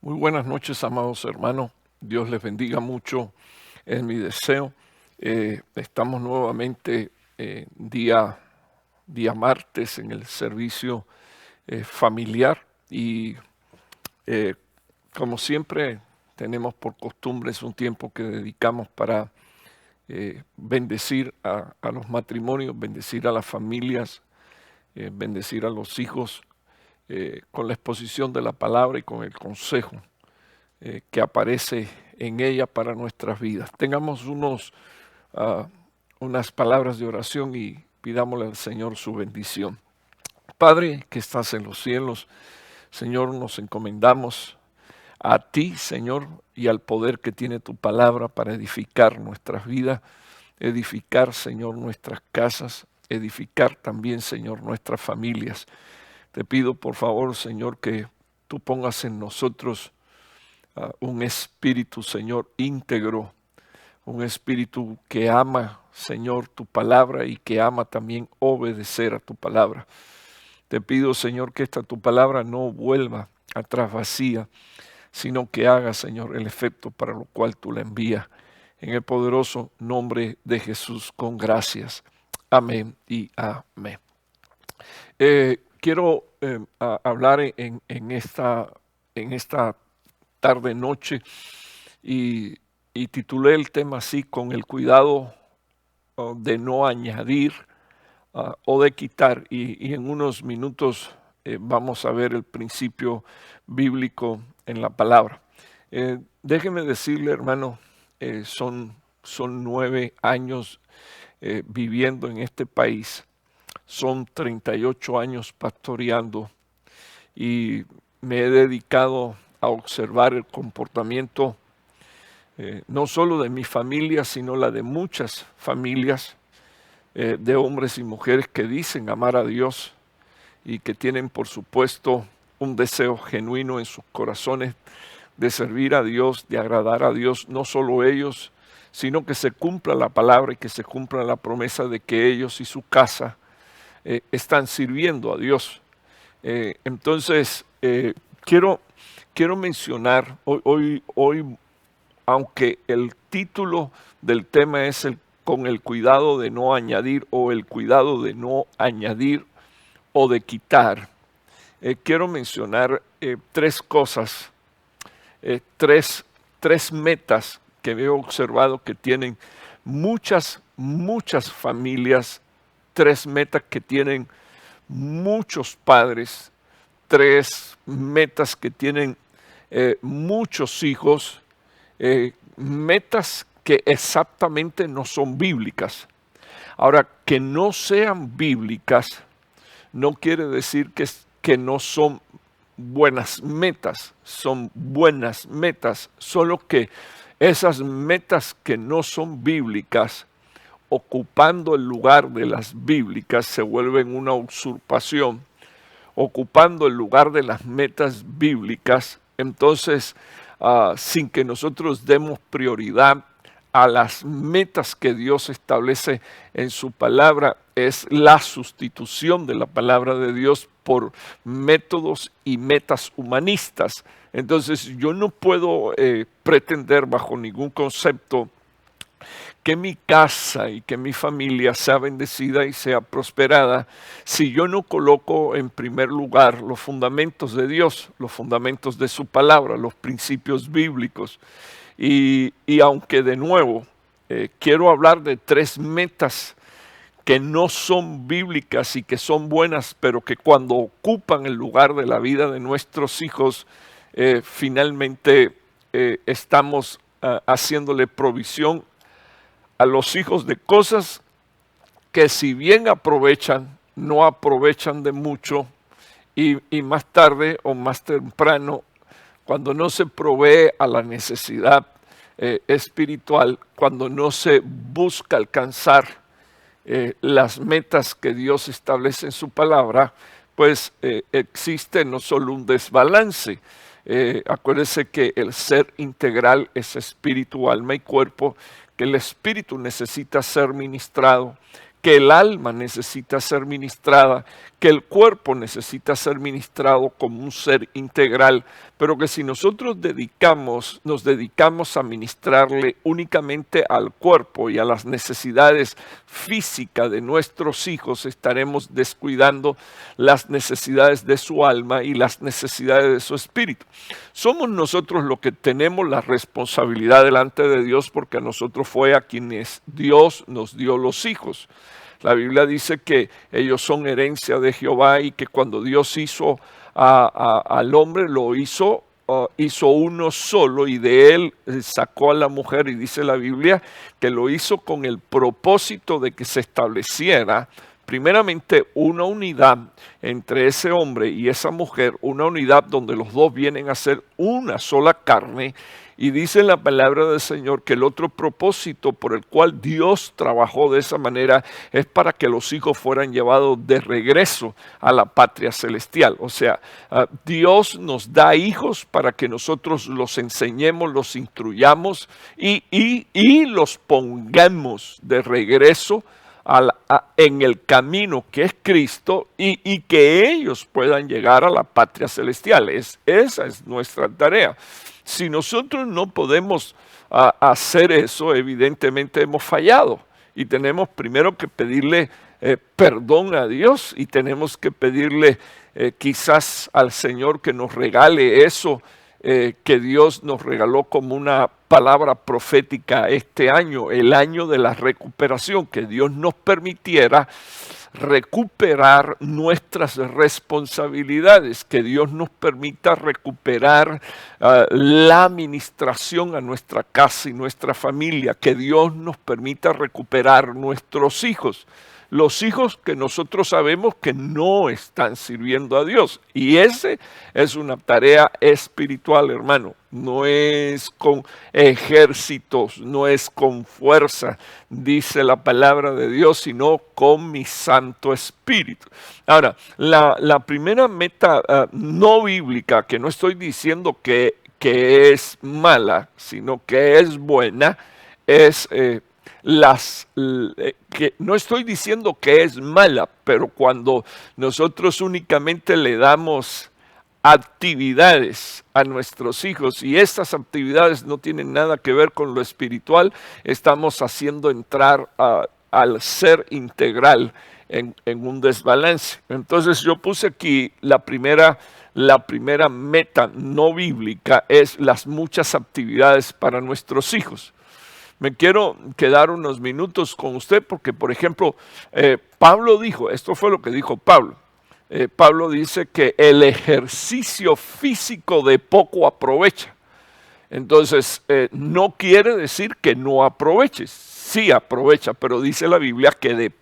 Muy buenas noches, amados hermanos. Dios les bendiga mucho, es mi deseo. Estamos nuevamente día martes en el servicio familiar y eh, como siempre tenemos por costumbre, es un tiempo que dedicamos para bendecir a los matrimonios, bendecir a las familias, bendecir a los hijos con la exposición de la palabra y con el consejo que aparece en ella para nuestras vidas. Tengamos unas palabras de oración y pidámosle al Señor su bendición. Padre que estás en los cielos, Señor, nos encomendamos a ti, Señor, y al poder que tiene tu palabra para edificar nuestras vidas, edificar, Señor, nuestras casas, edificar también, Señor, nuestras familias. Te pido, por favor, Señor, que tú pongas en nosotros un espíritu, Señor, íntegro, un espíritu que ama, Señor, tu palabra y que ama también obedecer a tu palabra. Te pido, Señor, que esta tu palabra no vuelva atrás vacía, sino que haga, Señor, el efecto para lo cual tú la envías. En el poderoso nombre de Jesús, con gracias. Amén y amén. Quiero hablar en esta tarde, noche, y titulé el tema así, con el cuidado de no añadir o de quitar. Y en unos minutos vamos a ver el principio bíblico en la palabra. Déjeme decirle, hermano, son 9 años viviendo en este país, son 38 años pastoreando y me he dedicado a observar el comportamiento no solo de mi familia, sino la de muchas familias de hombres y mujeres que dicen amar a Dios y que tienen, por supuesto, un deseo genuino en sus corazones de servir a Dios, de agradar a Dios, no solo ellos, sino que se cumpla la palabra y que se cumpla la promesa de que ellos y su casa están sirviendo a Dios. Entonces, quiero mencionar, hoy, aunque el título del tema es con el cuidado de no añadir o el cuidado de no añadir o de quitar, quiero mencionar tres cosas, tres metas que he observado que tienen muchas familias, tres metas que tienen muchos padres, tres metas que tienen muchos hijos, metas que exactamente no son bíblicas. Ahora, que no sean bíblicas no quiere decir que no son buenas metas, son buenas metas, solo que esas metas que no son bíblicas, ocupando el lugar de las bíblicas, se vuelven una usurpación. Ocupando el lugar de las metas bíblicas, entonces, sin que nosotros demos prioridad a las metas que Dios establece en su palabra, es la sustitución de la palabra de Dios por métodos y metas humanistas. Entonces, yo no puedo pretender bajo ningún concepto que mi casa y que mi familia sea bendecida y sea prosperada si yo no coloco en primer lugar los fundamentos de Dios, los fundamentos de su palabra, los principios bíblicos. Y aunque de nuevo quiero hablar de tres metas que no son bíblicas y que son buenas, pero que cuando ocupan el lugar de la vida de nuestros hijos, finalmente estamos haciéndole provisión a los hijos de cosas que si bien aprovechan, no aprovechan de mucho y más tarde o más temprano, cuando no se provee a la necesidad espiritual, cuando no se busca alcanzar las metas que Dios establece en su palabra, pues existe no solo un desbalance. Acuérdese que el ser integral es espíritu, alma y cuerpo, que el espíritu necesita ser ministrado, que el alma necesita ser ministrada, que el cuerpo necesita ser ministrado como un ser integral, pero que si nosotros nos dedicamos a ministrarle únicamente al cuerpo y a las necesidades físicas de nuestros hijos, estaremos descuidando las necesidades de su alma y las necesidades de su espíritu. Somos nosotros los que tenemos la responsabilidad delante de Dios, porque a nosotros fue a quienes Dios nos dio los hijos. La Biblia dice que ellos son herencia de Jehová y que cuando Dios hizo al hombre, lo hizo uno solo, y de él sacó a la mujer, y dice la Biblia que lo hizo con el propósito de que se estableciera primeramente una unidad entre ese hombre y esa mujer, una unidad donde los dos vienen a ser una sola carne. Y dice la palabra del Señor que el otro propósito por el cual Dios trabajó de esa manera es para que los hijos fueran llevados de regreso a la patria celestial. O sea, Dios nos da hijos para que nosotros los enseñemos, los instruyamos y los pongamos de regreso en el camino que es Cristo, y que ellos puedan llegar a la patria celestial. Esa es nuestra tarea. Si nosotros no podemos hacer eso, evidentemente hemos fallado, y tenemos primero que pedirle perdón a Dios, y tenemos que pedirle quizás al Señor que nos regale eso que Dios nos regaló como una palabra profética este año, el año de la recuperación, que Dios nos permitiera recuperar nuestras responsabilidades, que Dios nos permita recuperar la administración a nuestra casa y nuestra familia, que Dios nos permita recuperar nuestros hijos, los hijos que nosotros sabemos que no están sirviendo a Dios. Y ese es una tarea espiritual, hermano. No es con ejércitos, no es con fuerza, dice la palabra de Dios, sino con mi Santo Espíritu. Ahora, la primera meta no bíblica, que no estoy diciendo que es mala, sino que es buena, es que no estoy diciendo que es mala, pero cuando nosotros únicamente le damos actividades a nuestros hijos y estas actividades no tienen nada que ver con lo espiritual, estamos haciendo entrar al ser integral en un desbalance. Entonces yo puse aquí la primera meta no bíblica es las muchas actividades para nuestros hijos. Me quiero quedar unos minutos con usted porque, por ejemplo, Pablo dijo, esto fue lo que dijo Pablo. Pablo dice que el ejercicio físico de poco aprovecha. Entonces, no quiere decir que no aproveches. Sí aprovecha, pero dice la Biblia que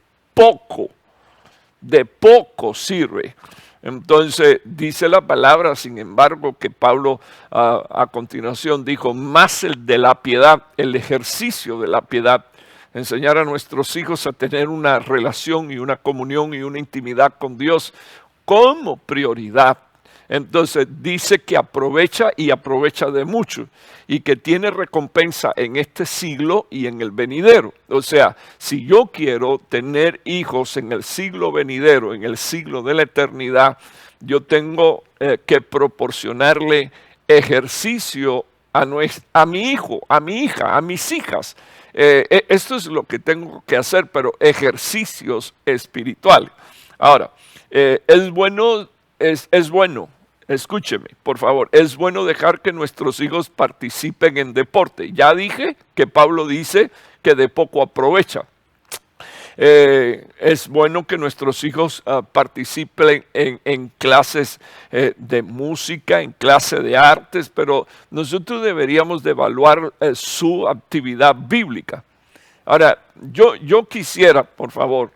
de poco sirve. Entonces dice la palabra, sin embargo, que Pablo a continuación dijo, más el de la piedad, el ejercicio de la piedad, enseñar a nuestros hijos a tener una relación y una comunión y una intimidad con Dios como prioridad. Entonces dice que aprovecha y aprovecha de mucho y que tiene recompensa en este siglo y en el venidero. O sea, si yo quiero tener hijos en el siglo venidero, en el siglo de la eternidad, yo tengo que proporcionarle ejercicio a mi hijo, a mi hija, a mis hijas. Esto es lo que tengo que hacer, pero ejercicios espirituales. Ahora, es bueno. Escúcheme, por favor, es bueno dejar que nuestros hijos participen en deporte. Ya dije que Pablo dice que de poco aprovecha. Es bueno que nuestros hijos participen en clases de música, en clases de artes, pero nosotros deberíamos de evaluar su actividad bíblica. Ahora, yo quisiera, por favor,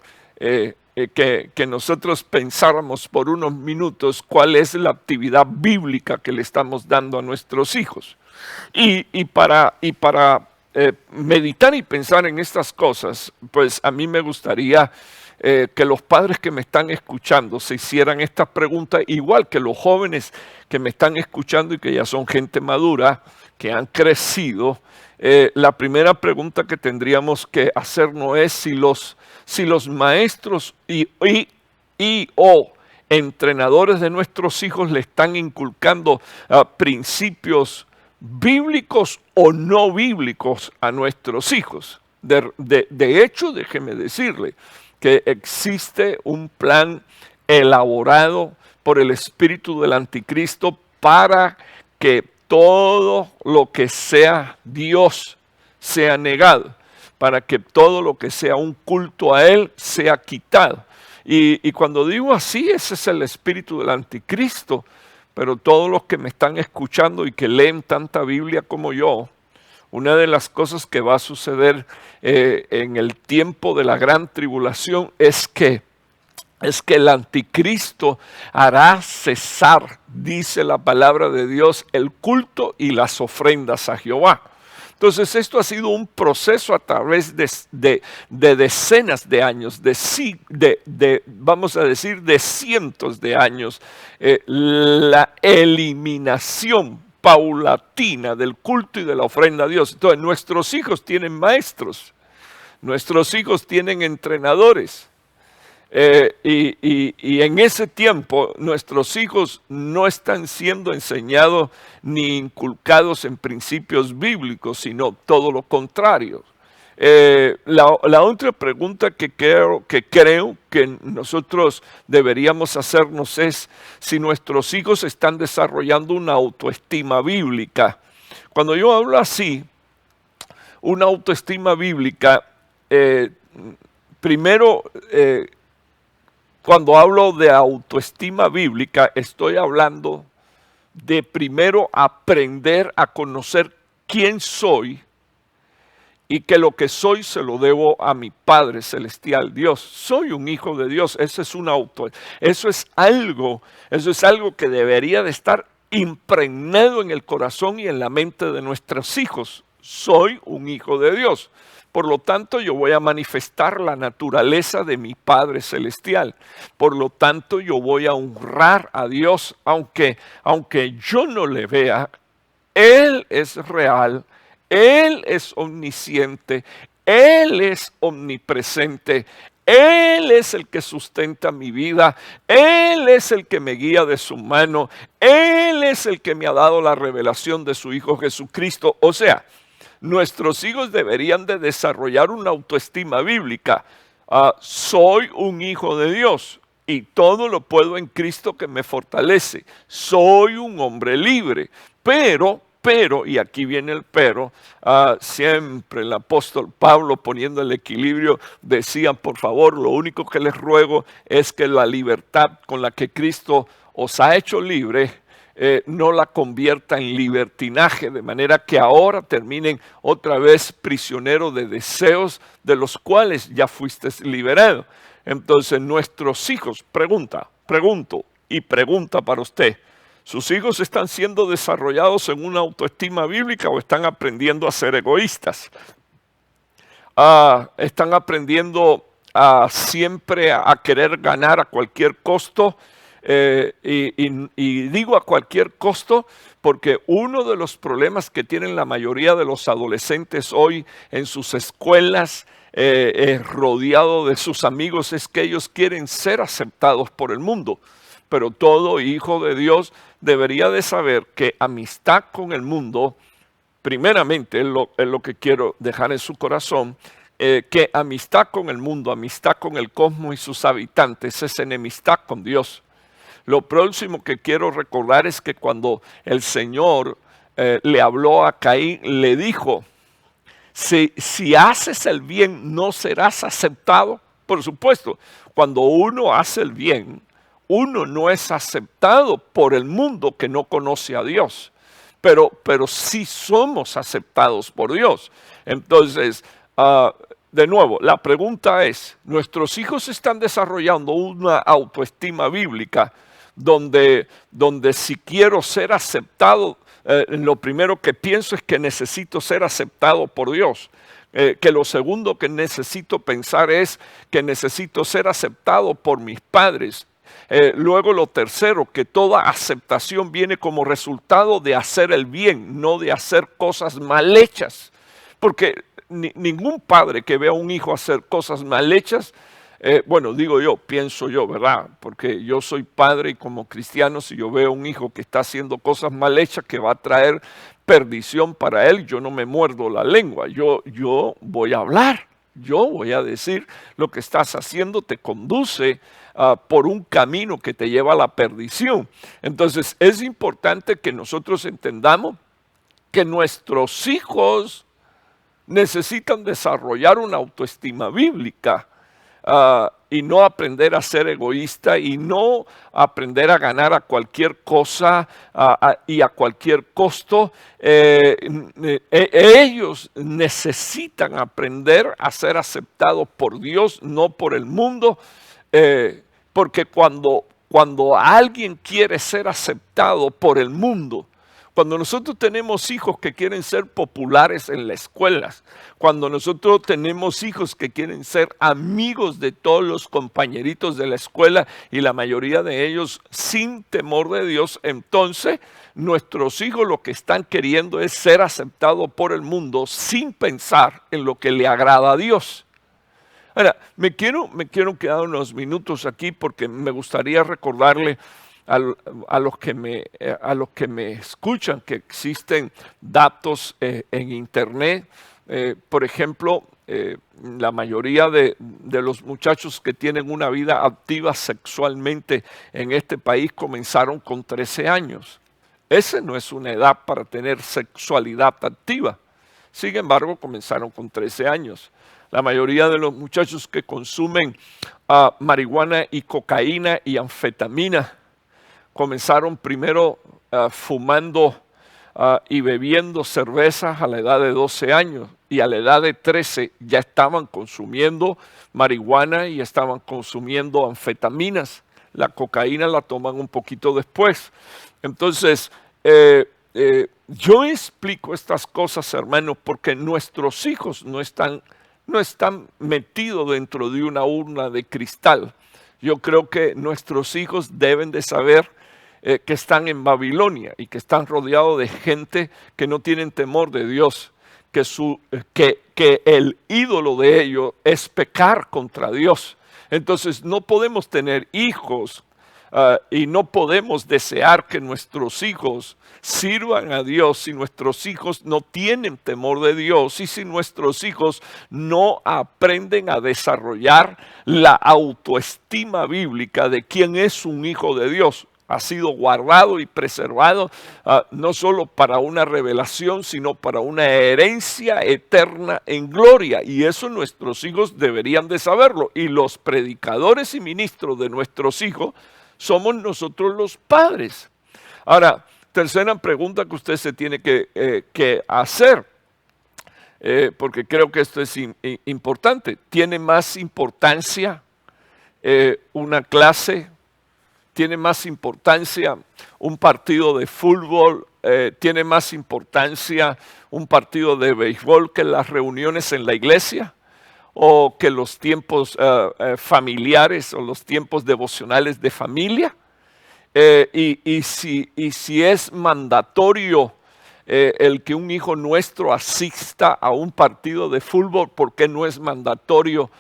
que nosotros pensáramos por unos minutos cuál es la actividad bíblica que le estamos dando a nuestros hijos. Y para meditar y pensar en estas cosas, pues a mí me gustaría que los padres que me están escuchando se hicieran estas preguntas, igual que los jóvenes que me están escuchando y que ya son gente madura, que han crecido. La primera pregunta que tendríamos que hacernos es si los maestros o entrenadores de nuestros hijos le están inculcando principios bíblicos o no bíblicos a nuestros hijos. De hecho, déjeme decirle que existe un plan elaborado por el espíritu del anticristo para que todo lo que sea Dios sea negado, para que todo lo que sea un culto a Él sea quitado. Y cuando digo así, ese es el espíritu del anticristo. Pero todos los que me están escuchando y que leen tanta Biblia como yo, una de las cosas que va a suceder en el tiempo de la gran tribulación es que el anticristo hará cesar, dice la palabra de Dios, el culto y las ofrendas a Jehová. Entonces esto ha sido un proceso a través de decenas de años, vamos a decir, de cientos de años, la eliminación paulatina del culto y de la ofrenda a Dios. Entonces nuestros hijos tienen maestros, nuestros hijos tienen entrenadores. Y en ese tiempo nuestros hijos no están siendo enseñados ni inculcados en principios bíblicos, sino todo lo contrario. La otra pregunta que creo que nosotros deberíamos hacernos es si nuestros hijos están desarrollando una autoestima bíblica. Cuando yo hablo así, una autoestima bíblica, primero, cuando hablo de autoestima bíblica, estoy hablando de primero aprender a conocer quién soy y que lo que soy se lo debo a mi Padre Celestial, Dios. Soy un hijo de Dios, eso es algo que debería de estar impregnado en el corazón y en la mente de nuestros hijos. Soy un hijo de Dios. Por lo tanto, yo voy a manifestar la naturaleza de mi Padre Celestial. Por lo tanto, yo voy a honrar a Dios, aunque yo no le vea. Él es real, Él es omnisciente, Él es omnipresente. Él es el que sustenta mi vida, Él es el que me guía de su mano, Él es el que me ha dado la revelación de su Hijo Jesucristo. O sea, nuestros hijos deberían de desarrollar una autoestima bíblica. Soy un hijo de Dios y todo lo puedo en Cristo que me fortalece. Soy un hombre libre, pero, y aquí viene el pero, siempre el apóstol Pablo poniendo el equilibrio decía, por favor, lo único que les ruego es que la libertad con la que Cristo os ha hecho libre, no la convierta en libertinaje, de manera que ahora terminen otra vez prisioneros de deseos de los cuales ya fuiste liberado. Entonces nuestros hijos, pregunta para usted, ¿sus hijos están siendo desarrollados en una autoestima bíblica o están aprendiendo a ser egoístas? ¿Están aprendiendo siempre a querer ganar a cualquier costo? Y digo a cualquier costo porque uno de los problemas que tienen la mayoría de los adolescentes hoy en sus escuelas, rodeado de sus amigos, es que ellos quieren ser aceptados por el mundo. Pero todo hijo de Dios debería de saber que amistad con el mundo, primeramente es lo que quiero dejar en su corazón, que amistad con el mundo, amistad con el cosmos y sus habitantes es enemistad con Dios. Lo próximo que quiero recordar es que cuando el Señor le habló a Caín, le dijo, si haces el bien, ¿no serás aceptado? Por supuesto, cuando uno hace el bien, uno no es aceptado por el mundo que no conoce a Dios, pero sí somos aceptados por Dios. Entonces, de nuevo, la pregunta es, ¿nuestros hijos están desarrollando una autoestima bíblica donde si quiero ser aceptado, lo primero que pienso es que necesito ser aceptado por Dios? que lo segundo que necesito pensar es que necesito ser aceptado por mis padres. Luego lo tercero, que toda aceptación viene como resultado de hacer el bien, no de hacer cosas mal hechas. Porque ningún padre que vea a un hijo hacer cosas mal hechas, bueno, digo yo, pienso yo, ¿verdad? Porque yo soy padre y como cristiano, si yo veo a un hijo que está haciendo cosas mal hechas que va a traer perdición para él, yo no me muerdo la lengua, yo voy a hablar, yo voy a decir lo que estás haciendo te conduce por un camino que te lleva a la perdición. Entonces es importante que nosotros entendamos que nuestros hijos necesitan desarrollar una autoestima bíblica. Y no aprender a ser egoísta y no aprender a ganar a cualquier cosa y a cualquier costo. Ellos necesitan aprender a ser aceptados por Dios, no por el mundo, porque cuando alguien quiere ser aceptado por el mundo, cuando nosotros tenemos hijos que quieren ser populares en las escuelas, cuando nosotros tenemos hijos que quieren ser amigos de todos los compañeritos de la escuela y la mayoría de ellos sin temor de Dios, entonces nuestros hijos lo que están queriendo es ser aceptados por el mundo sin pensar en lo que le agrada a Dios. Ahora, me quiero quedar unos minutos aquí porque me gustaría recordarle a los que me escuchan que existen datos en internet. Por ejemplo, la mayoría de los muchachos que tienen una vida activa sexualmente en este país comenzaron con 13 años. Esa no es una edad para tener sexualidad activa. Sin embargo, comenzaron con 13 años. La mayoría de los muchachos que consumen marihuana y cocaína y anfetamina comenzaron primero fumando y bebiendo cervezas a la edad de 12 años y a la edad de 13 ya estaban consumiendo marihuana y estaban consumiendo anfetaminas. La cocaína la toman un poquito después. Entonces, yo explico estas cosas, hermanos, porque nuestros hijos no están metidos dentro de una urna de cristal. Yo creo que nuestros hijos deben de saber que están en Babilonia y que están rodeados de gente que no tienen temor de Dios, que el ídolo de ellos es pecar contra Dios. Entonces no podemos tener hijos y no podemos desear que nuestros hijos sirvan a Dios si nuestros hijos no tienen temor de Dios y si nuestros hijos no aprenden a desarrollar la autoestima bíblica de quién es un hijo de Dios. Ha sido guardado y preservado no solo para una revelación, sino para una herencia eterna en gloria. Y eso nuestros hijos deberían de saberlo. Y los predicadores y ministros de nuestros hijos somos nosotros los padres. Ahora, tercera pregunta que usted se tiene que hacer, porque creo que esto es importante. ¿Tiene más importancia una clase? ¿Tiene más importancia un partido de fútbol? ¿Tiene más importancia un partido de béisbol que las reuniones en la iglesia? ¿O que los tiempos familiares o los tiempos devocionales de familia? Y si es mandatorio el que un hijo nuestro asista a un partido de fútbol, ¿por qué no es mandatorio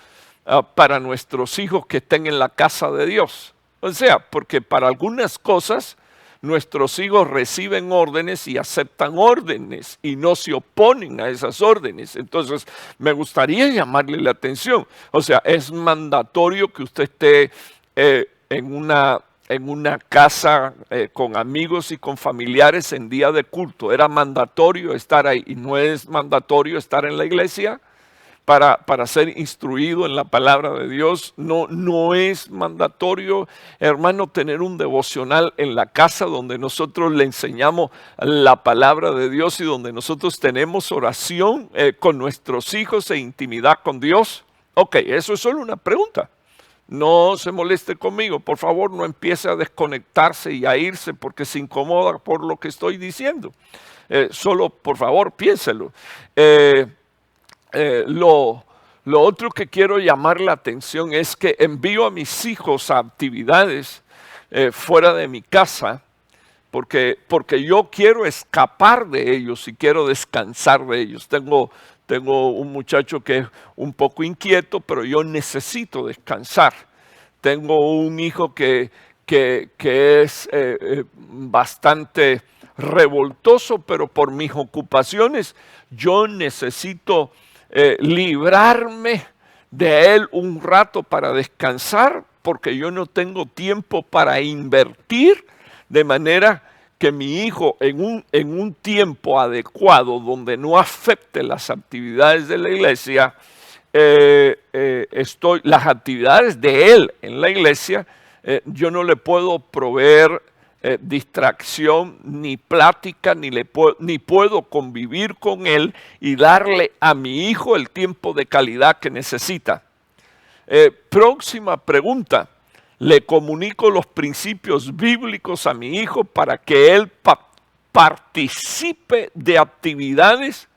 para nuestros hijos que estén en la casa de Dios? O sea, porque para algunas cosas nuestros hijos reciben órdenes y aceptan órdenes y no se oponen a esas órdenes. Entonces, me gustaría llamarle la atención. O sea, es mandatorio que usted esté en una casa con amigos y con familiares en día de culto. Era mandatorio estar ahí y no es mandatorio estar en la iglesia para ser instruido en la palabra de Dios. No es mandatorio, hermano, tener un devocional en la casa donde nosotros le enseñamos la palabra de Dios y donde nosotros tenemos oración con nuestros hijos e intimidad con Dios. Ok, eso es solo una pregunta. No se moleste conmigo, por favor, no empiece a desconectarse y a irse porque se incomoda por lo que estoy diciendo. Solo, por favor, piénselo. Lo otro que quiero llamar la atención es que envío a mis hijos a actividades fuera de mi casa porque yo quiero escapar de ellos y quiero descansar de ellos. Tengo un muchacho que es un poco inquieto, pero yo necesito descansar. Tengo un hijo que es bastante revoltoso, pero por mis ocupaciones yo necesito librarme de él un rato para descansar, porque yo no tengo tiempo para invertir, de manera que mi hijo en un tiempo adecuado donde no afecte las actividades de la iglesia, las actividades de él en la iglesia, yo no le puedo proveer distracción, ni plática, ni puedo convivir con él y darle a mi hijo el tiempo de calidad que necesita. Próxima pregunta. Le comunico los principios bíblicos a mi hijo para que él participe de actividades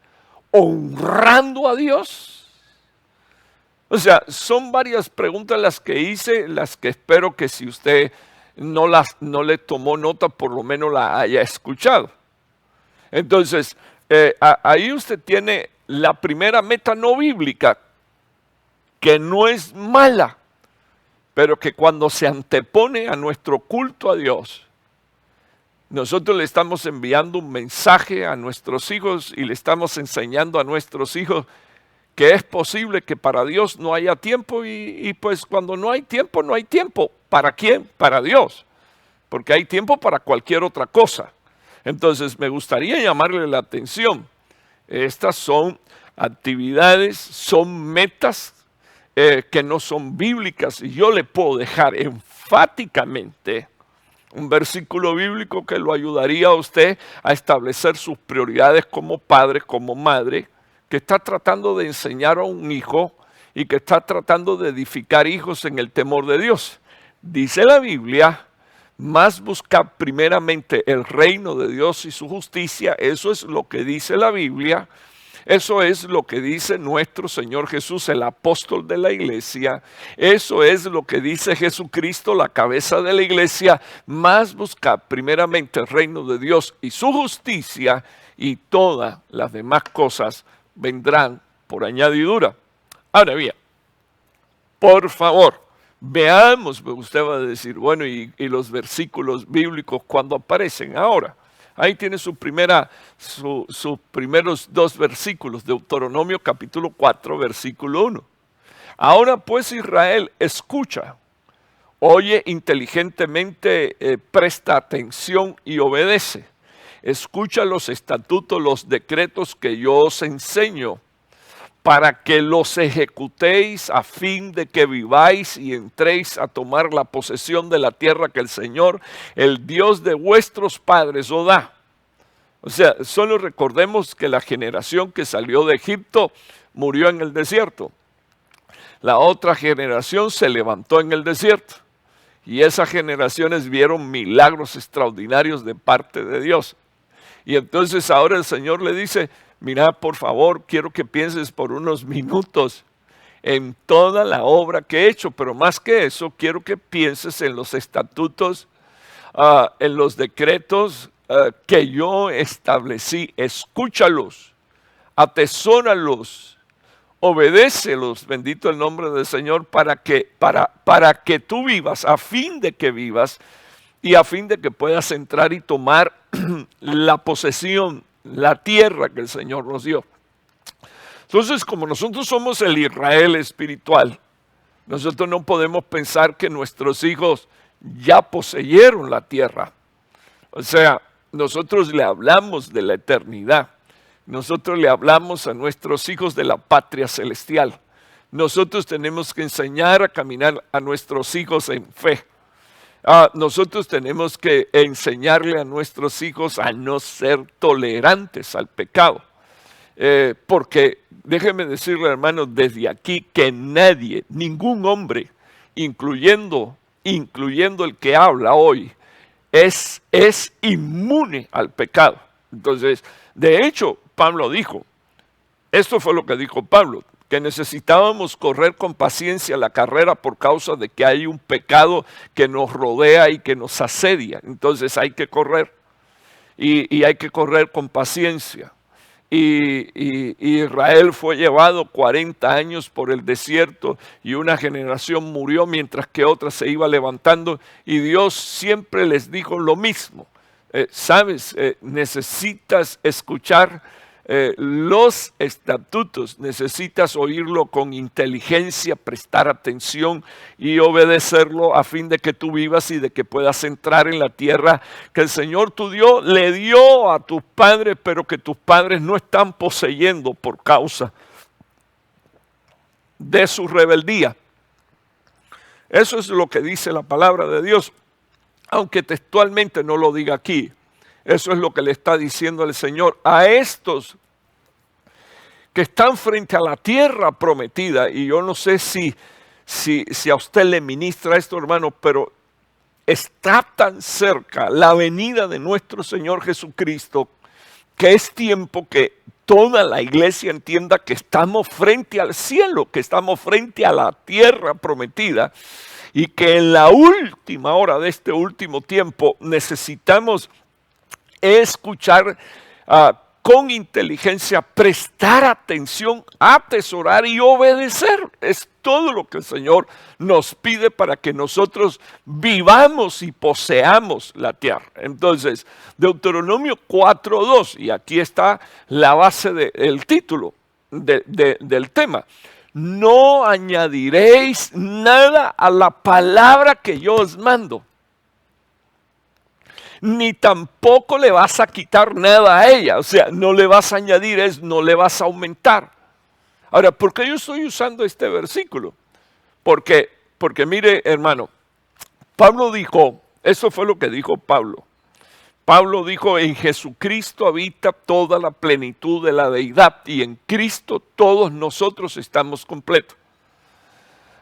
honrando a Dios. O sea, son varias preguntas las que hice, las que espero que si usted no le tomó nota, por lo menos la haya escuchado. Entonces, ahí usted tiene la primera meta no bíblica, que no es mala, pero que cuando se antepone a nuestro culto a Dios, nosotros le estamos enviando un mensaje a nuestros hijos y le estamos enseñando a nuestros hijos que es posible que para Dios no haya tiempo y pues cuando no hay tiempo, no hay tiempo. ¿Para quién? Para Dios. Porque hay tiempo para cualquier otra cosa. Entonces me gustaría llamarle la atención. Estas son actividades, son metas que no son bíblicas, y yo le puedo dejar enfáticamente un versículo bíblico que lo ayudaría a usted a establecer sus prioridades como padre, como madre, que está tratando de enseñar a un hijo y que está tratando de edificar hijos en el temor de Dios. Dice la Biblia, más buscar primeramente el reino de Dios y su justicia. Eso es lo que dice la Biblia. Eso es lo que dice nuestro Señor Jesús, el apóstol de la iglesia. Eso es lo que dice Jesucristo, la cabeza de la iglesia. Más buscar primeramente el reino de Dios y su justicia, y todas las demás cosas vendrán por añadidura. Ahora bien, por favor, veamos, usted va a decir, bueno, y los versículos bíblicos cuando aparecen ahora. Ahí tiene sus primeros dos versículos, Deuteronomio capítulo 4, versículo 1. Ahora pues Israel, escucha, oye inteligentemente, presta atención y obedece. Escucha los estatutos, los decretos que yo os enseño, para que los ejecutéis a fin de que viváis y entréis a tomar la posesión de la tierra que el Señor, el Dios de vuestros padres, os da. O sea, solo recordemos que la generación que salió de Egipto murió en el desierto. La otra generación se levantó en el desierto. Y esas generaciones vieron milagros extraordinarios de parte de Dios. Y entonces ahora el Señor le dice, mira, por favor, quiero que pienses por unos minutos en toda la obra que he hecho, pero más que eso, quiero que pienses en los estatutos, en los decretos que yo establecí. Escúchalos, atesóralos, obedécelos, bendito el nombre del Señor, para que tú vivas, a fin de que vivas y a fin de que puedas entrar y tomar la posesión, la tierra que el Señor nos dio. Entonces, como nosotros somos el Israel espiritual, nosotros no podemos pensar que nuestros hijos ya poseyeron la tierra. O sea, nosotros le hablamos de la eternidad. Nosotros le hablamos a nuestros hijos de la patria celestial. Nosotros tenemos que enseñar a caminar a nuestros hijos en fe. Nosotros tenemos que enseñarle a nuestros hijos a no ser tolerantes al pecado. Porque déjeme decirle, hermanos, desde aquí que nadie, ningún hombre, incluyendo el que habla hoy, es inmune al pecado. Entonces, de hecho, Pablo dijo, Esto fue lo que dijo Pablo, que necesitábamos correr con paciencia la carrera por causa de que hay un pecado que nos rodea y que nos asedia. Entonces hay que correr y hay que correr con paciencia. Y Israel fue llevado 40 años por el desierto y una generación murió mientras que otra se iba levantando, y Dios siempre les dijo lo mismo. ¿Sabes? Necesitas escuchar los estatutos, necesitas oírlo con inteligencia, prestar atención y obedecerlo a fin de que tú vivas y de que puedas entrar en la tierra que el Señor tu Dios le dio a tus padres, pero que tus padres no están poseyendo por causa de su rebeldía. Eso es lo que dice la palabra de Dios, aunque textualmente no lo diga aquí. Eso es lo que le está diciendo el Señor a estos que están frente a la tierra prometida. Y yo no sé si a usted le ministra esto, hermano, pero está tan cerca la venida de nuestro Señor Jesucristo que es tiempo que toda la iglesia entienda que estamos frente al cielo, que estamos frente a la tierra prometida, y que en la última hora de este último tiempo necesitamos escuchar con inteligencia, prestar atención, atesorar y obedecer. Es todo lo que el Señor nos pide para que nosotros vivamos y poseamos la tierra. Entonces, Deuteronomio 4:2, y aquí está la base del título del tema. No añadiréis nada a la palabra que yo os mando, ni tampoco le vas a quitar nada a ella. O sea, no le vas a añadir, no le vas a aumentar. Ahora, ¿por qué yo estoy usando este versículo? Porque mire, hermano, Pablo dijo, eso fue lo que dijo Pablo. Pablo dijo, en Jesucristo habita toda la plenitud de la deidad, y en Cristo todos nosotros estamos completos.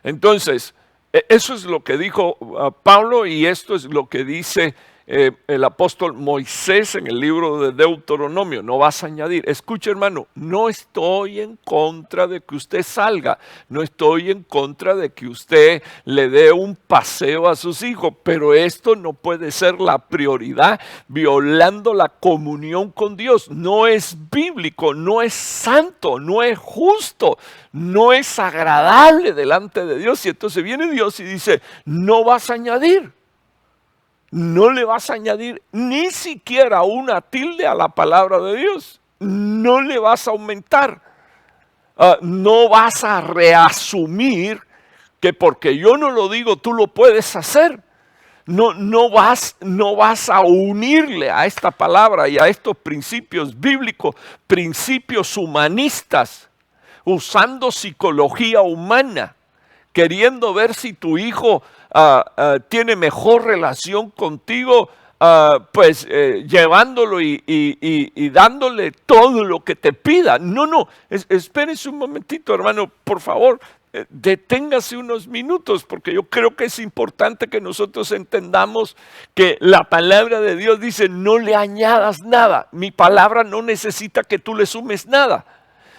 Entonces, eso es lo que dijo Pablo, y esto es lo que dice el apóstol Moisés en el libro de Deuteronomio. No vas a añadir. Escuche, hermano, no estoy en contra de que usted salga, no estoy en contra de que usted le dé un paseo a sus hijos, pero esto no puede ser la prioridad, violando la comunión con Dios. No es bíblico, no es santo, no es justo, no es agradable delante de Dios. Y entonces viene Dios y dice, no vas a añadir. No le vas a añadir ni siquiera una tilde a la palabra de Dios. No le vas a aumentar. No vas a reasumir que porque yo no lo digo, tú lo puedes hacer. No vas a unirle a esta palabra y a estos principios bíblicos, principios humanistas, usando psicología humana, queriendo ver si tu hijo tiene mejor relación contigo, llevándolo y dándole todo lo que te pida. No, espérese un momentito, hermano, por favor, deténgase unos minutos, porque yo creo que es importante que nosotros entendamos que la palabra de Dios dice, no le añadas nada. Mi palabra no necesita que tú le sumes nada.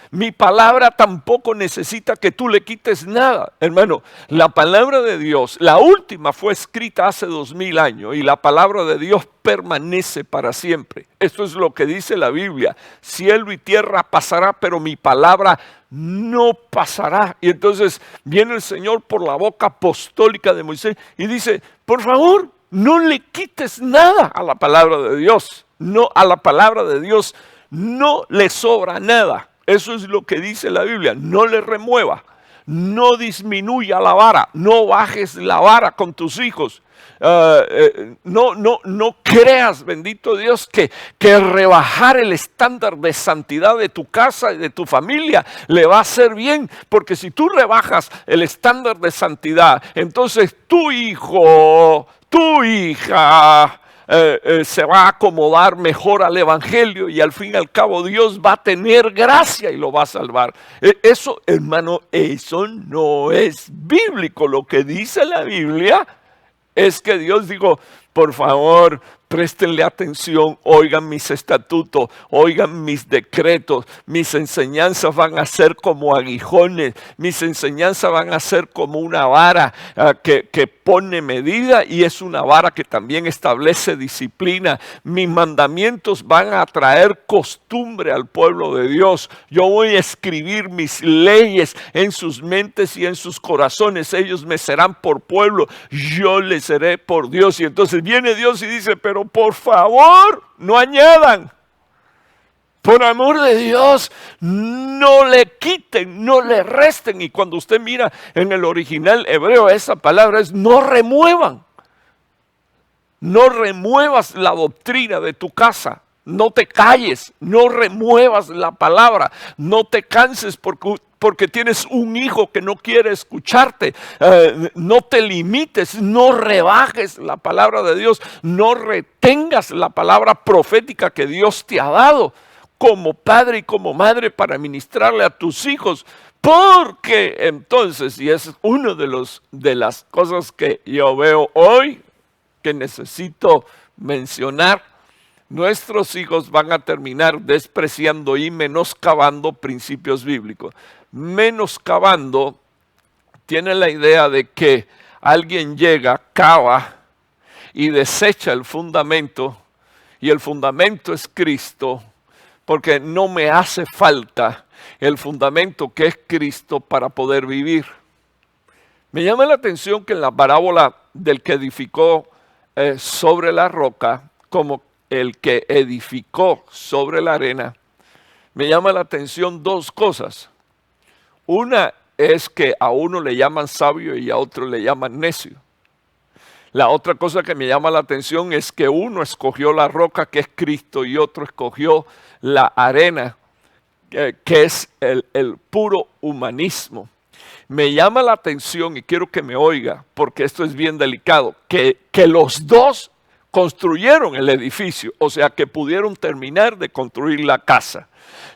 Mi palabra tampoco necesita que tú le quites nada. Hermano, la palabra de Dios, la última, fue escrita hace 2000 años y la palabra de Dios permanece para siempre. Esto es lo que dice la Biblia. Cielo y tierra pasará, pero mi palabra no pasará. Y entonces viene el Señor por la boca apostólica de Moisés y dice, por favor, no le quites nada a la palabra de Dios. No, a la palabra de Dios no le sobra nada. Eso es lo que dice la Biblia. No le remueva, no disminuya la vara, no bajes la vara con tus hijos. No creas, bendito Dios, que rebajar el estándar de santidad de tu casa y de tu familia le va a hacer bien, porque si tú rebajas el estándar de santidad, entonces tu hijo, tu hija se va a acomodar mejor al evangelio y al fin y al cabo Dios va a tener gracia y lo va a salvar. Eso, hermano, eso no es bíblico. Lo que dice la Biblia es que Dios dijo, por favor, Préstenle atención, oigan mis estatutos, oigan mis decretos, mis enseñanzas van a ser como aguijones, mis enseñanzas van a ser como una vara que pone medida y es una vara que también establece disciplina. Mis mandamientos van a traer costumbre al pueblo de Dios. Yo voy a escribir mis leyes en sus mentes y en sus corazones. Ellos me serán por pueblo, yo les seré por Dios. Y entonces viene Dios y dice, pero por favor, no añadan. Por amor de Dios, no le quiten, no le resten. Y cuando usted mira en el original hebreo, esa palabra es no remuevan. No remuevas la doctrina de tu casa. No te calles, no remuevas la palabra. No te canses porque tienes un hijo que no quiere escucharte. No te limites, no rebajes la palabra de Dios. No retengas la palabra profética que Dios te ha dado como padre y como madre para ministrarle a tus hijos. Porque entonces, y es una de las cosas que yo veo hoy, que necesito mencionar, nuestros hijos van a terminar despreciando y menoscabando principios bíblicos. Menoscabando tiene la idea de que alguien llega, cava y desecha el fundamento, y el fundamento es Cristo, porque no me hace falta el fundamento que es Cristo para poder vivir. Me llama la atención que en la parábola del que edificó sobre la roca, como el que edificó sobre la arena, me llama la atención dos cosas. Una es que a uno le llaman sabio y a otro le llaman necio. La otra cosa que me llama la atención es que uno escogió la roca, que es Cristo, y otro escogió la arena, que es el puro humanismo. Me llama la atención, y quiero que me oiga, porque esto es bien delicado, que los dos construyeron el edificio, o sea que pudieron terminar de construir la casa.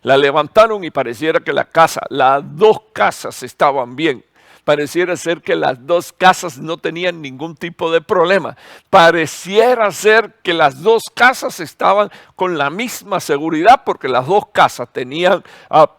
La levantaron y pareciera que las dos casas estaban bien. Pareciera ser que las dos casas no tenían ningún tipo de problema. Pareciera ser que las dos casas estaban con la misma seguridad, porque las dos casas tenían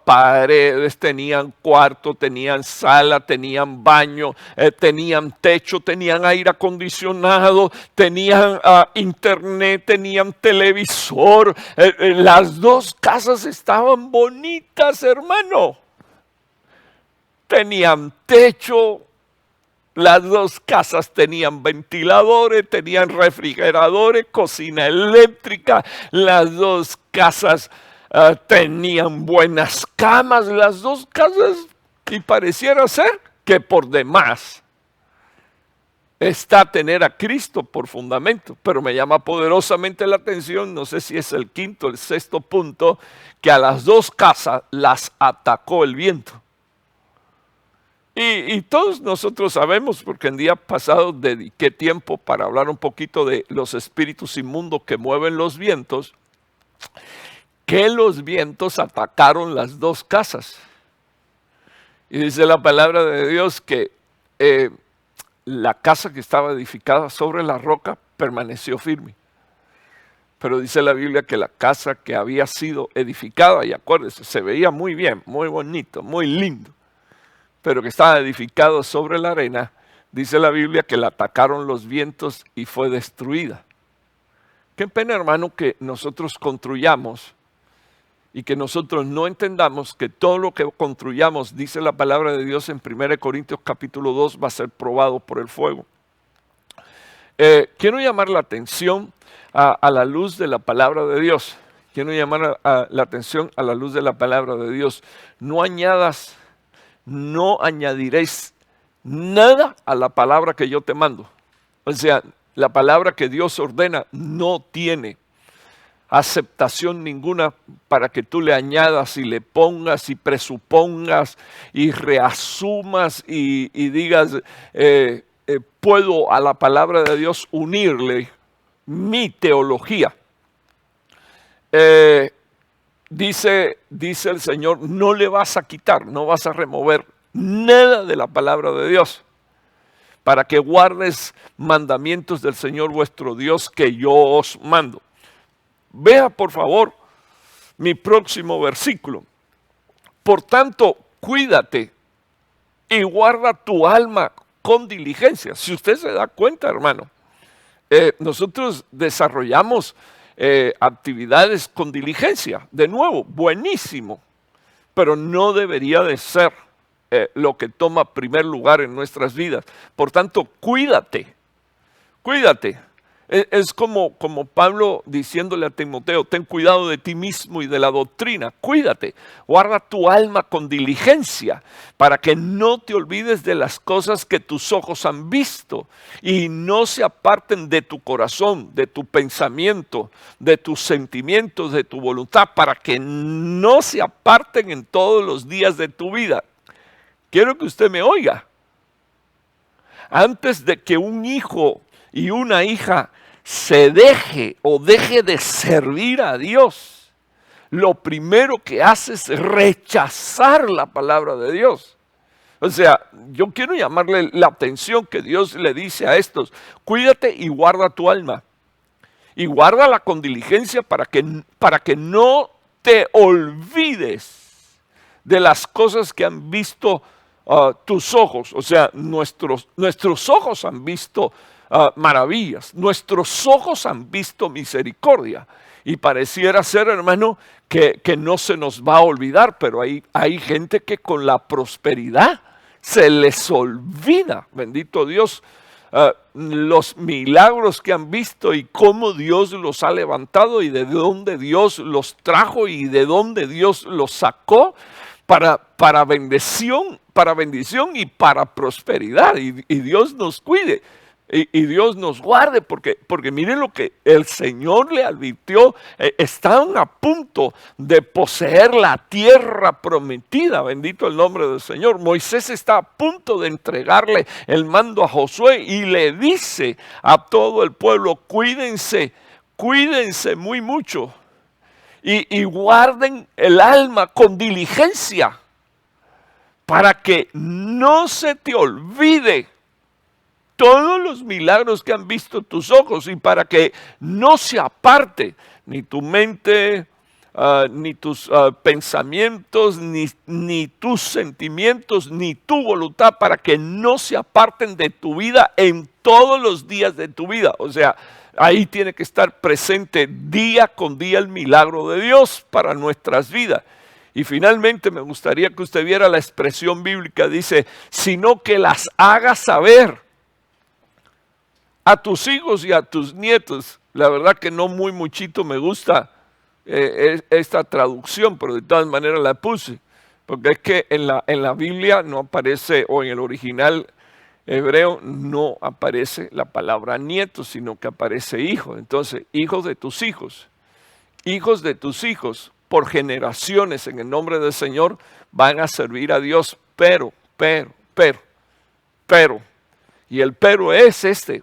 paredes, tenían cuarto, tenían sala, tenían baño, tenían techo, tenían aire acondicionado, tenían internet, tenían televisor. Las dos casas estaban bonitas, hermano. Tenían techo, las dos casas tenían ventiladores, tenían refrigeradores, cocina eléctrica, las dos casas tenían buenas camas, las dos casas, y pareciera ser que por demás está tener a Cristo por fundamento. Pero me llama poderosamente la atención, no sé si es el quinto o el sexto punto, que a las dos casas las atacó el viento. Y todos nosotros sabemos, porque el día pasado dediqué tiempo para hablar un poquito de los espíritus inmundos que mueven los vientos, que los vientos atacaron las dos casas. Y dice la palabra de Dios que la casa que estaba edificada sobre la roca permaneció firme. Pero dice la Biblia que la casa que había sido edificada, y acuérdense, se veía muy bien, muy bonito, muy lindo, pero que estaba edificado sobre la arena, dice la Biblia que la atacaron los vientos y fue destruida. Qué pena, hermano, que nosotros construyamos y que nosotros no entendamos que todo lo que construyamos, dice la palabra de Dios en 1 Corintios capítulo 2, va a ser probado por el fuego. Quiero llamar la atención a la luz de la palabra de Dios. Quiero llamar la atención a la luz de la palabra de Dios. No añadiréis nada a la palabra que yo te mando. O sea, la palabra que Dios ordena no tiene aceptación ninguna para que tú le añadas y le pongas y presupongas y reasumas y digas, puedo a la palabra de Dios unirle mi teología. Dice el Señor, no le vas a quitar, no vas a remover nada de la palabra de Dios. para que guardes mandamientos del Señor vuestro Dios que yo os mando. Vea por favor mi próximo versículo. Por tanto, cuídate y guarda tu alma con diligencia. Si usted se da cuenta, hermano, nosotros desarrollamos actividades con diligencia. De nuevo, buenísimo, pero no debería de ser lo que toma primer lugar en nuestras vidas. Por tanto, cuídate, cuídate. Es como Pablo diciéndole a Timoteo, ten cuidado de ti mismo y de la doctrina, cuídate, guarda tu alma con diligencia para que no te olvides de las cosas que tus ojos han visto y no se aparten de tu corazón, de tu pensamiento, de tus sentimientos, de tu voluntad, para que no se aparten en todos los días de tu vida. Quiero que usted me oiga. Antes de que un hijo y una hija se deje de servir a Dios, lo primero que hace es rechazar la palabra de Dios. O sea, yo quiero llamarle la atención que Dios le dice a estos: cuídate y guarda tu alma. Y guárdala con diligencia para que no te olvides de las cosas que han visto tus ojos. O sea, nuestros ojos han visto maravillas, nuestros ojos han visto misericordia, y pareciera ser, hermano, que no se nos va a olvidar, pero hay gente que con la prosperidad se les olvida, bendito Dios, los milagros que han visto y cómo Dios los ha levantado y de dónde Dios los trajo y de dónde Dios los sacó para bendición y para prosperidad, y Dios nos cuide. Y Dios nos guarde, porque miren lo que el Señor le advirtió. Estaban a punto de poseer la tierra prometida, bendito el nombre del Señor. Moisés está a punto de entregarle el mando a Josué y le dice a todo el pueblo: cuídense muy mucho y guarden el alma con diligencia para que no se te olvide todos los milagros que han visto tus ojos, y para que no se aparte ni tu mente, ni tus pensamientos, ni tus sentimientos, ni tu voluntad, para que no se aparten de tu vida en todos los días de tu vida. O sea, ahí tiene que estar presente día con día el milagro de Dios para nuestras vidas. Y finalmente me gustaría que usted viera la expresión bíblica, dice, sino que las hagas saber a tus hijos y a tus nietos. La verdad que no muchito me gusta esta traducción, pero de todas maneras la puse, porque es que en la Biblia no aparece, o en el original hebreo no aparece la palabra nietos, sino que aparece hijo. Entonces, hijos de tus hijos, por generaciones en el nombre del Señor van a servir a Dios, pero, y el pero es este: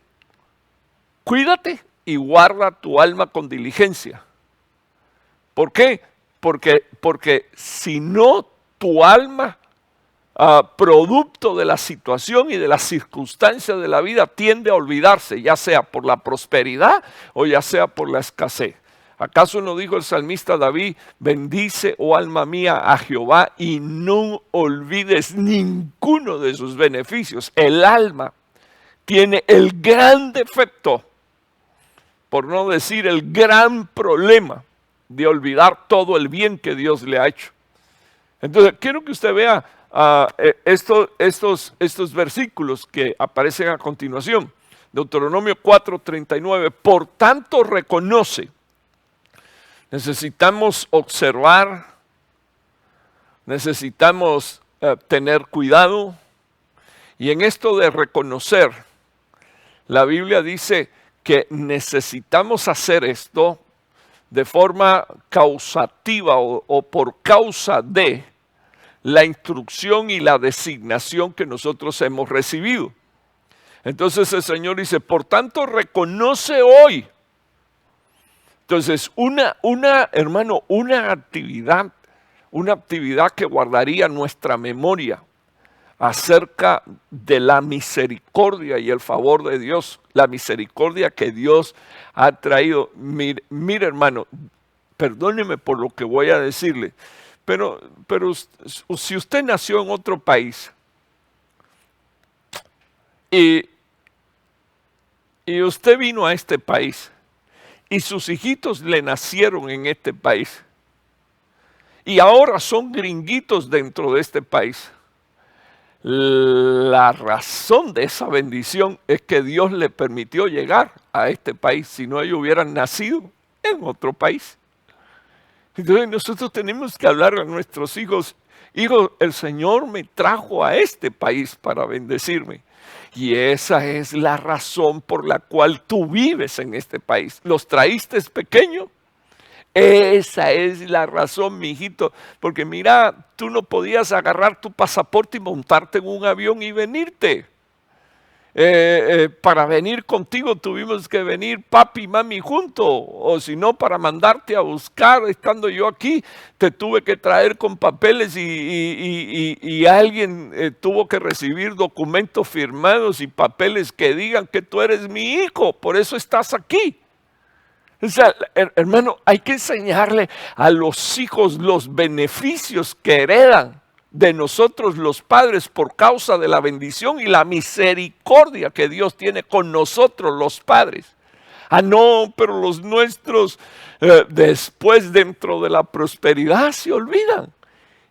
cuídate y guarda tu alma con diligencia. ¿Por qué? Porque si no, tu alma, producto de la situación y de las circunstancias de la vida, tiende a olvidarse, ya sea por la prosperidad o ya sea por la escasez. ¿Acaso no dijo el salmista David: bendice, oh alma mía, a Jehová y no olvides ninguno de sus beneficios? El alma tiene el gran defecto, por no decir el gran problema, de olvidar todo el bien que Dios le ha hecho. Entonces, quiero que usted vea estos versículos que aparecen a continuación. Deuteronomio 4:39. Por tanto, reconoce. Necesitamos observar, necesitamos tener cuidado. Y en esto de reconocer, la Biblia dice que necesitamos hacer esto de forma causativa o por causa de la instrucción y la designación que nosotros hemos recibido. Entonces el Señor dice: por tanto, reconoce hoy. Entonces, hermano, una actividad que guardaría nuestra memoria acerca de la misericordia y el favor de Dios, la misericordia que Dios ha traído. Mire, hermano, perdóneme por lo que voy a decirle, pero si usted nació en otro país y usted vino a este país y sus hijitos le nacieron en este país y ahora son gringuitos dentro de este país, la razón de esa bendición es que Dios le permitió llegar a este país, si no ellos hubieran nacido en otro país. Entonces nosotros tenemos que hablar a nuestros hijos, hijos, el Señor me trajo a este país para bendecirme. Y esa es la razón por la cual tú vives en este país. ¿Los traíste pequeños? Esa es la razón, mi hijito, porque mira, tú no podías agarrar tu pasaporte y montarte en un avión y venirte. Para venir contigo tuvimos que venir papi y mami juntos, o si no, para mandarte a buscar, estando yo aquí, te tuve que traer con papeles y alguien tuvo que recibir documentos firmados y papeles que digan que tú eres mi hijo, por eso estás aquí. O sea, hermano, hay que enseñarle a los hijos los beneficios que heredan de nosotros los padres por causa de la bendición y la misericordia que Dios tiene con nosotros los padres. Ah, no, pero los nuestros después dentro de la prosperidad se olvidan.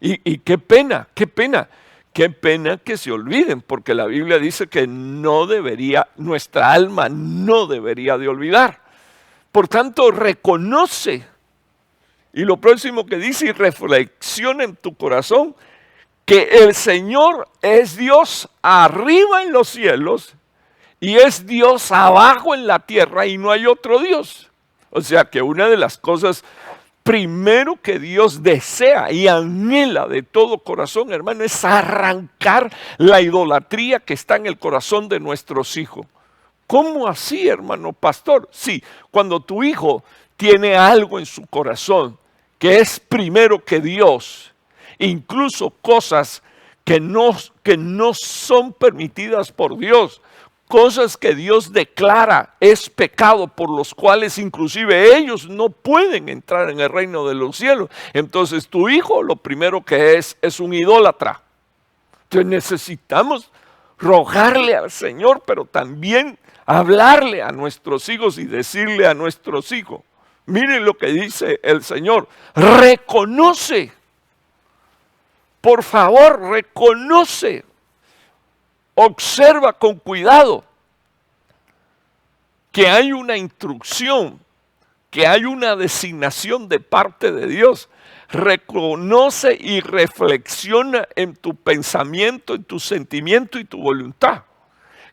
Y qué pena, qué pena. Qué pena que se olviden, porque la Biblia dice que no debería, nuestra alma no debería de olvidar. Por tanto, reconoce. Y lo próximo que dice, y reflexiona en tu corazón, que el Señor es Dios arriba en los cielos y es Dios abajo en la tierra y no hay otro Dios. O sea que una de las cosas primero que Dios desea y anhela de todo corazón, hermano, es arrancar la idolatría que está en el corazón de nuestros hijos. ¿Cómo así, hermano pastor? Sí, cuando tu hijo tiene algo en su corazón que es primero que Dios, incluso cosas que no son permitidas por Dios, cosas que Dios declara es pecado, por los cuales inclusive ellos no pueden entrar en el reino de los cielos. Entonces tu hijo lo primero que es un idólatra. Entonces necesitamos rogarle al Señor, pero también hablarle a nuestros hijos y decirle a nuestros hijos, miren lo que dice el Señor, reconoce, por favor, reconoce, observa con cuidado que hay una instrucción, que hay una designación de parte de Dios. Reconoce y reflexiona en tu pensamiento, en tu sentimiento y tu voluntad.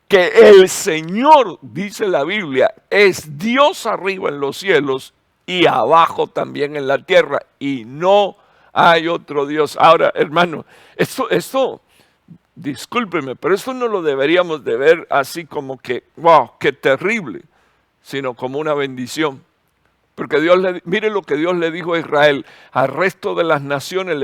Que el Señor, dice la Biblia, es Dios arriba en los cielos y abajo también en la tierra, y no hay otro Dios. Ahora, hermano, esto, discúlpeme, pero esto no lo deberíamos de ver así como que, wow, qué terrible, sino como una bendición. Porque mire lo que Dios le dijo a Israel, al resto de las naciones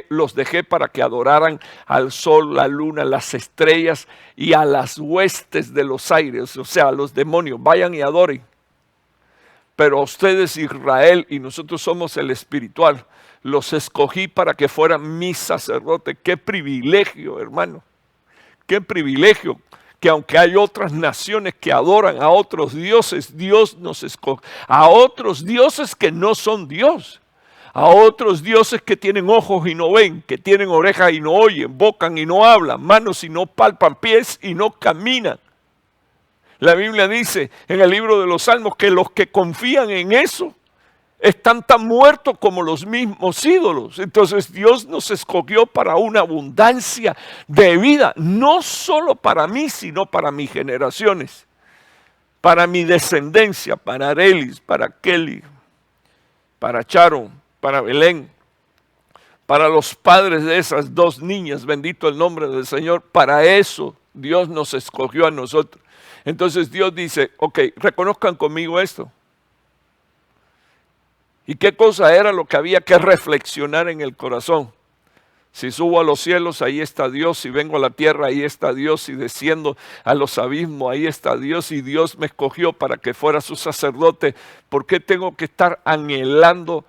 los dejé para que adoraran al sol, la luna, las estrellas y a las huestes de los aires, o sea, a los demonios, vayan y adoren. Pero a ustedes, Israel, y nosotros somos el espiritual, los escogí para que fueran mis sacerdotes. Qué privilegio, hermano, qué privilegio. Que aunque hay otras naciones que adoran a otros dioses, Dios nos escoge. A otros dioses que no son Dios. A otros dioses que tienen ojos y no ven, que tienen orejas y no oyen, boca y no hablan, manos y no palpan, pies y no caminan. La Biblia dice en el libro de los Salmos que los que confían en eso están tan muertos como los mismos ídolos. Entonces Dios nos escogió para una abundancia de vida, no solo para mí, sino para mis generaciones, para mi descendencia, para Arelis, para Kelly, para Sharon, para Belén, para los padres de esas dos niñas, bendito el nombre del Señor. Para eso Dios nos escogió a nosotros. Entonces Dios dice, ok, reconozcan conmigo esto. ¿Y qué cosa era lo que había que reflexionar en el corazón? Si subo a los cielos, ahí está Dios. Si vengo a la tierra, ahí está Dios. Si desciendo a los abismos, ahí está Dios. Y Dios me escogió para que fuera su sacerdote. ¿Por qué tengo que estar anhelando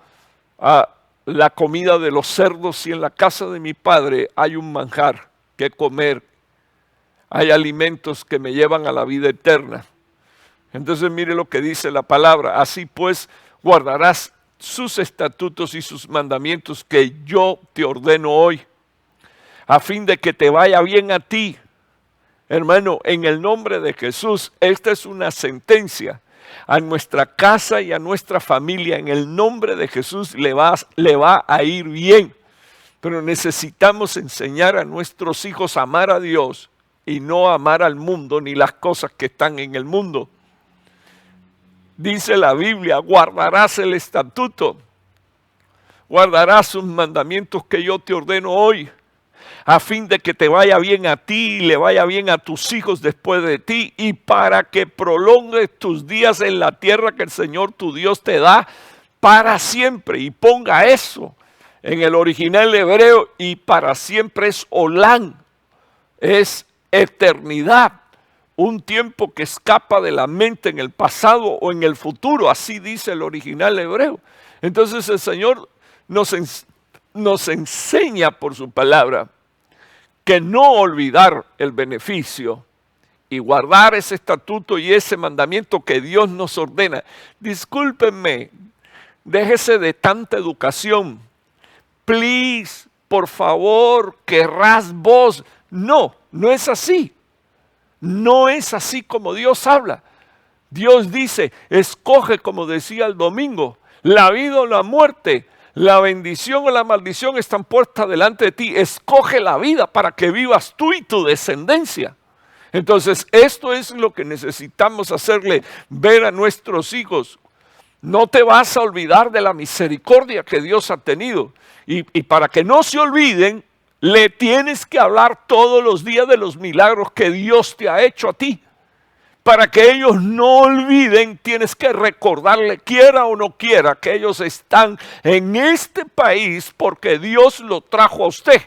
la comida de los cerdos si en la casa de mi Padre hay un manjar que comer? Hay alimentos que me llevan a la vida eterna. Entonces mire lo que dice la palabra. Así pues, guardarás sus estatutos y sus mandamientos que yo te ordeno hoy, a fin de que te vaya bien a ti. Hermano, en el nombre de Jesús, esta es una sentencia a nuestra casa y a nuestra familia. En el nombre de Jesús le va a ir bien. Pero necesitamos enseñar a nuestros hijos a amar a Dios y no amar al mundo ni las cosas que están en el mundo. Dice la Biblia, guardarás el estatuto, guardarás sus mandamientos que yo te ordeno hoy, a fin de que te vaya bien a ti y le vaya bien a tus hijos después de ti, y para que prolongues tus días en la tierra que el Señor tu Dios te da para siempre. Y ponga eso en el original hebreo, y para siempre es olán, es eternidad. Un tiempo que escapa de la mente en el pasado o en el futuro, así dice el original hebreo. Entonces el Señor nos enseña por su palabra que no olvidar el beneficio y guardar ese estatuto y ese mandamiento que Dios nos ordena. Discúlpenme, déjese de tanta educación. Please, por favor, querrás vos. No, no es así. No es así como Dios habla. Dios dice, escoge, como decía el domingo, la vida o la muerte, la bendición o la maldición están puestas delante de ti. Escoge la vida para que vivas tú y tu descendencia. Entonces, esto es lo que necesitamos hacerle ver a nuestros hijos. No te vas a olvidar de la misericordia que Dios ha tenido. Y para que no se olviden, le tienes que hablar todos los días de los milagros que Dios te ha hecho a ti. Para que ellos no olviden, tienes que recordarle, quiera o no quiera, que ellos están en este país porque Dios lo trajo a usted.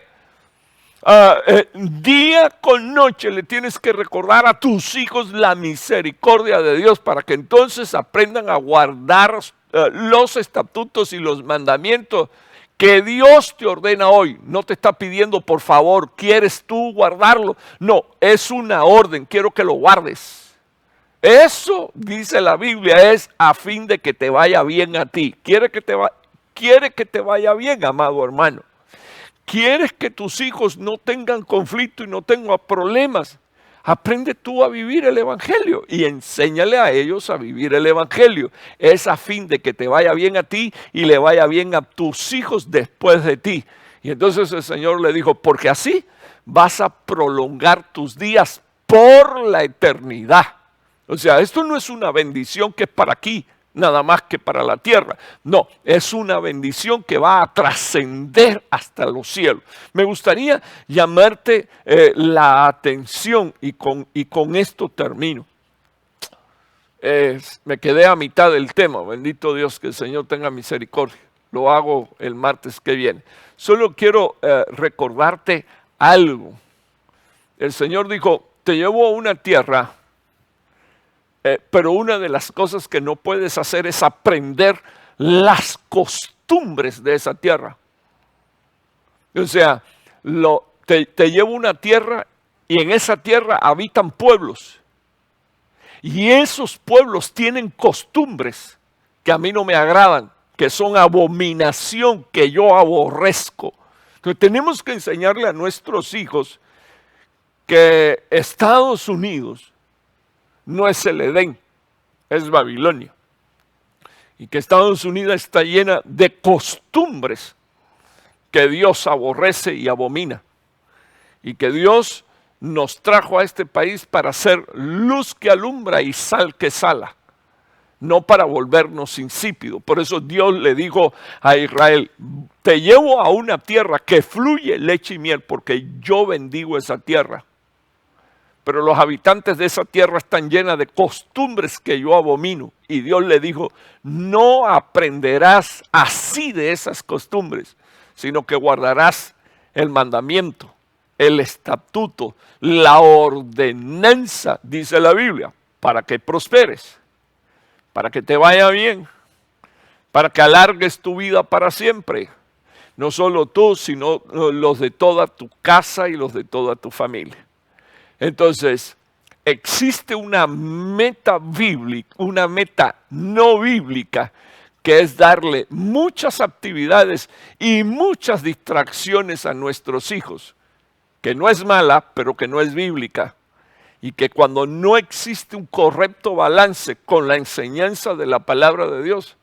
Día con noche le tienes que recordar a tus hijos la misericordia de Dios para que entonces aprendan a guardar los estatutos y los mandamientos que Dios te ordena hoy. No te está pidiendo por favor, ¿quieres tú guardarlo? No, es una orden, quiero que lo guardes. Eso, dice la Biblia, es a fin de que te vaya bien a ti. Quiere que te vaya bien, amado hermano. ¿Quieres que tus hijos no tengan conflicto y no tengan problemas? Aprende tú a vivir el Evangelio y enséñale a ellos a vivir el Evangelio. Es a fin de que te vaya bien a ti y le vaya bien a tus hijos después de ti. Y entonces el Señor le dijo, porque así vas a prolongar tus días por la eternidad. O sea, esto no es una bendición que es para aquí, nada más que para la tierra. No, es una bendición que va a trascender hasta los cielos. Me gustaría llamarte la atención y con esto termino. Me quedé a mitad del tema, bendito Dios, que el Señor tenga misericordia. Lo hago el martes que viene. Solo quiero recordarte algo. El Señor dijo, te llevo a una tierra, pero una de las cosas que no puedes hacer es aprender las costumbres de esa tierra. O sea, te llevo a una tierra y en esa tierra habitan pueblos. Y esos pueblos tienen costumbres que a mí no me agradan, que son abominación, que yo aborrezco. Entonces tenemos que enseñarle a nuestros hijos que Estados Unidos no es el Edén, es Babilonia. Y que Estados Unidos está llena de costumbres que Dios aborrece y abomina. Y que Dios nos trajo a este país para ser luz que alumbra y sal que sala. No para volvernos insípidos. Por eso Dios le dijo a Israel, te llevo a una tierra que fluye leche y miel, porque yo bendigo esa tierra. Pero los habitantes de esa tierra están llenas de costumbres que yo abomino. Y Dios le dijo, no aprenderás así de esas costumbres, sino que guardarás el mandamiento, el estatuto, la ordenanza, dice la Biblia, para que prosperes, para que te vaya bien, para que alargues tu vida para siempre. No solo tú, sino los de toda tu casa y los de toda tu familia. Entonces, existe una meta bíblica, una meta no bíblica, que es darle muchas actividades y muchas distracciones a nuestros hijos, que no es mala, pero que no es bíblica. Y que cuando no existe un correcto balance con la enseñanza de la palabra de Dios,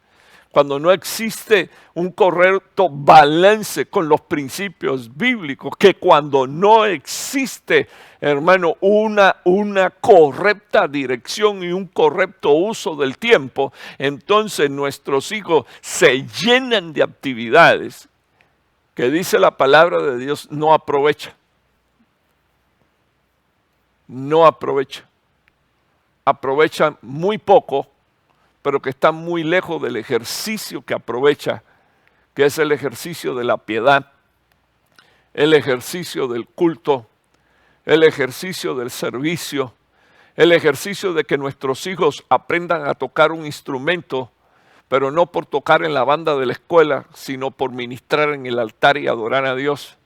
cuando no existe un correcto balance con los principios bíblicos, que cuando no existe, hermano, una correcta dirección y un correcto uso del tiempo, entonces nuestros hijos se llenan de actividades que dice la palabra de Dios no aprovecha. No aprovecha. Aprovecha muy poco, pero que está muy lejos del ejercicio que aprovecha, que es el ejercicio de la piedad, el ejercicio del culto, el ejercicio del servicio, el ejercicio de que nuestros hijos aprendan a tocar un instrumento, pero no por tocar en la banda de la escuela, sino por ministrar en el altar y adorar a Dios,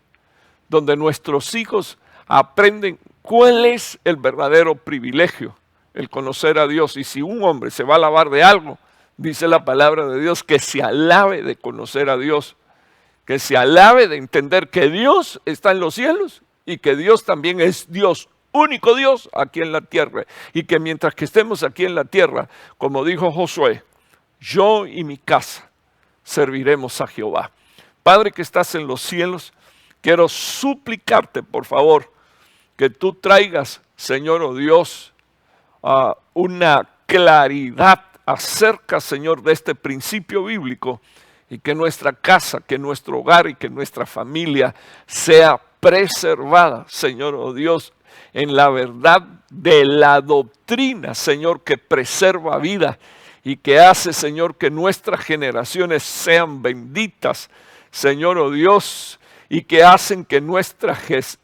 donde nuestros hijos aprenden cuál es el verdadero privilegio, el conocer a Dios. Y si un hombre se va a alabar de algo, dice la palabra de Dios, que se alabe de conocer a Dios, que se alabe de entender que Dios está en los cielos y que Dios también es Dios, único Dios aquí en la tierra. Y que mientras que estemos aquí en la tierra, como dijo Josué, yo y mi casa serviremos a Jehová. Padre que estás en los cielos, quiero suplicarte, por favor, que tú traigas, Señor, oh Dios, una claridad acerca, Señor, de este principio bíblico, y que nuestra casa, que nuestro hogar y que nuestra familia sea preservada, Señor, oh Dios, en la verdad de la doctrina, Señor, que preserva vida y que hace, Señor, que nuestras generaciones sean benditas, Señor, oh Dios, y que hacen que nuestras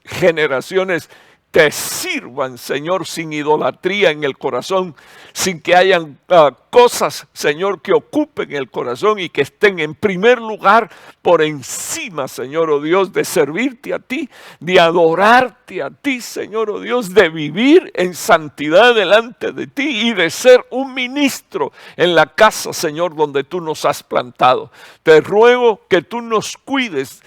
generaciones te sirvan, Señor, sin idolatría en el corazón, sin que hayan cosas, Señor, que ocupen el corazón y que estén en primer lugar por encima, Señor, oh Dios, de servirte a ti, de adorarte a ti, Señor, oh Dios, de vivir en santidad delante de ti y de ser un ministro en la casa, Señor, donde tú nos has plantado. Te ruego que tú nos cuides,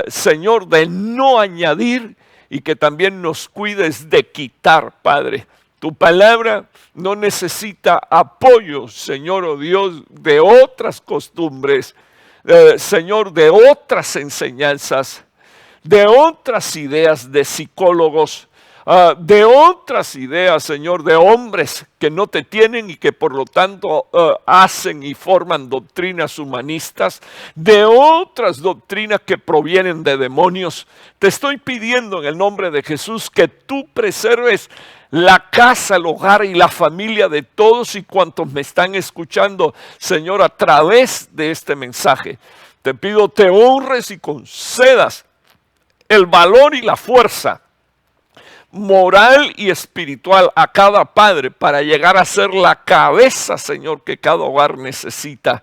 Señor, de no añadir y que también nos cuides de quitar, Padre. Tu palabra no necesita apoyo, Señor, oh Dios, de otras costumbres, Señor, de otras enseñanzas, de otras ideas de psicólogos, de otras ideas, Señor, de hombres que no te tienen y que por lo tanto hacen y forman doctrinas humanistas, de otras doctrinas que provienen de demonios. Te estoy pidiendo en el nombre de Jesús que tú preserves la casa, el hogar y la familia de todos y cuantos me están escuchando, Señor, a través de este mensaje. Te pido te honres y concedas el valor y la fuerza moral y espiritual a cada padre para llegar a ser la cabeza, Señor, que cada hogar necesita.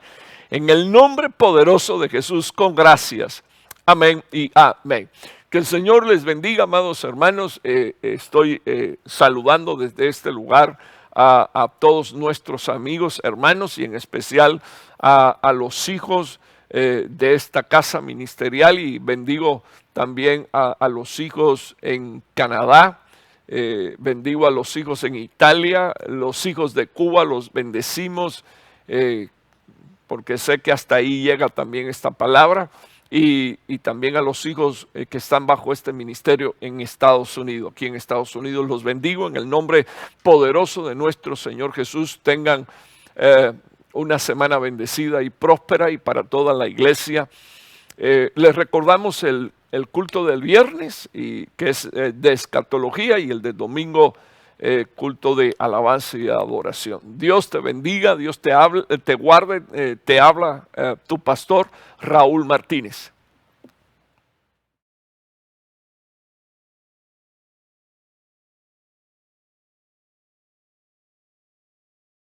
En el nombre poderoso de Jesús, con gracias. Amén y amén. Que el Señor les bendiga, amados hermanos. Estoy saludando desde este lugar a todos nuestros amigos, hermanos, y en especial a los hijos de esta casa ministerial, y bendigo también a los hijos en Canadá, bendigo a los hijos en Italia, los hijos de Cuba los bendecimos, porque sé que hasta ahí llega también esta palabra, y también a los hijos que están bajo este ministerio en Estados Unidos. Aquí en Estados Unidos los bendigo en el nombre poderoso de nuestro Señor Jesús. Tengan una semana bendecida y próspera, y para toda la iglesia. Les recordamos el culto del viernes, que es de escatología, y el de domingo culto de alabanza y adoración. Dios te bendiga, Dios te guarde, te habla tu pastor Raúl Martínez.